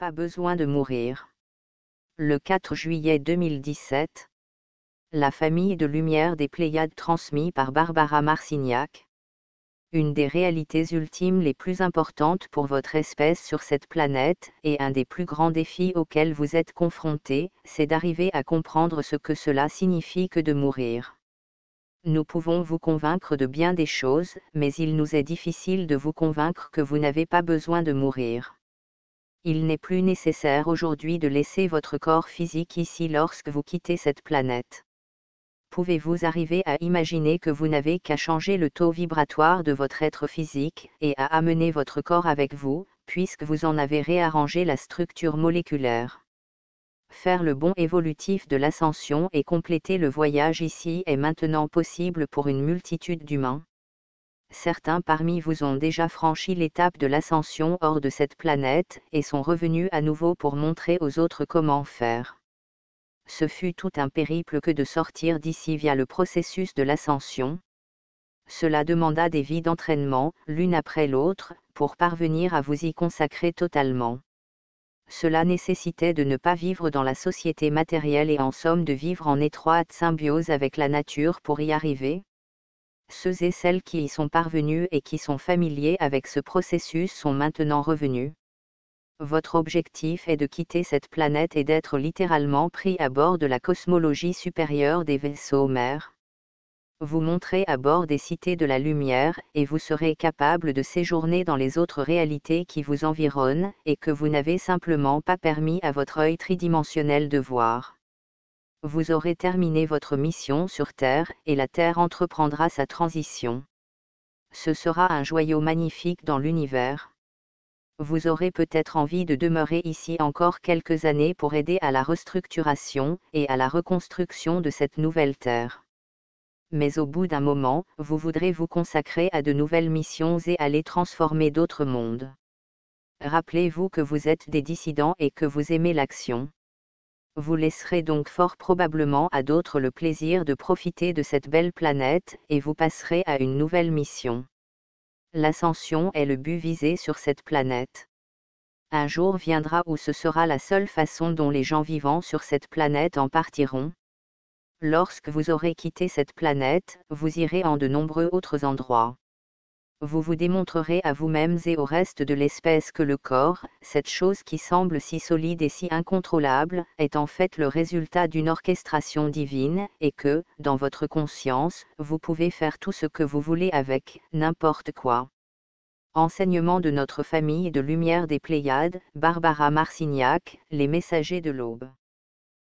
Pas besoin de mourir. Le 4 juillet 2017. La famille de lumière des Pléiades transmis par Barbara Marcignac. Une des réalités ultimes les plus importantes pour votre espèce sur cette planète, et un des plus grands défis auxquels vous êtes confrontés, c'est d'arriver à comprendre ce que cela signifie que de mourir. Nous pouvons vous convaincre de bien des choses, mais il nous est difficile de vous convaincre que vous n'avez pas besoin de mourir. Il n'est plus nécessaire aujourd'hui de laisser votre corps physique ici lorsque vous quittez cette planète. Pouvez-vous arriver à imaginer que vous n'avez qu'à changer le taux vibratoire de votre être physique, et à amener votre corps avec vous, puisque vous en avez réarrangé la structure moléculaire. Faire le bond évolutif de l'ascension et compléter le voyage ici est maintenant possible pour une multitude d'humains. Certains parmi vous ont déjà franchi l'étape de l'ascension hors de cette planète, et sont revenus à nouveau pour montrer aux autres comment faire. Ce fut tout un périple que de sortir d'ici via le processus de l'ascension. Cela demanda des vies d'entraînement, l'une après l'autre, pour parvenir à vous y consacrer totalement. Cela nécessitait de ne pas vivre dans la société matérielle et en somme de vivre en étroite symbiose avec la nature pour y arriver. Ceux et celles qui y sont parvenus et qui sont familiers avec ce processus sont maintenant revenus. Votre objectif est de quitter cette planète et d'être littéralement pris à bord de la cosmologie supérieure des vaisseaux mers. Vous monterez à bord des cités de la lumière, et vous serez capable de séjourner dans les autres réalités qui vous environnent, et que vous n'avez simplement pas permis à votre œil tridimensionnel de voir. Vous aurez terminé votre mission sur Terre, et la Terre entreprendra sa transition. Ce sera un joyau magnifique dans l'univers. Vous aurez peut-être envie de demeurer ici encore quelques années pour aider à la restructuration, et à la reconstruction de cette nouvelle Terre. Mais au bout d'un moment, vous voudrez vous consacrer à de nouvelles missions et aller transformer d'autres mondes. Rappelez-vous que vous êtes des dissidents et que vous aimez l'action. Vous laisserez donc fort probablement à d'autres le plaisir de profiter de cette belle planète, et vous passerez à une nouvelle mission. L'ascension est le but visé sur cette planète. Un jour viendra où ce sera la seule façon dont les gens vivant sur cette planète en partiront. Lorsque vous aurez quitté cette planète, vous irez en de nombreux autres endroits. Vous vous démontrerez à vous-mêmes et au reste de l'espèce que le corps, cette chose qui semble si solide et si incontrôlable, est en fait le résultat d'une orchestration divine, et que, dans votre conscience, vous pouvez faire tout ce que vous voulez avec, n'importe quoi. Enseignement de notre famille de lumière des Pléiades, Barbara Marcignac, Les Messagers de l'Aube.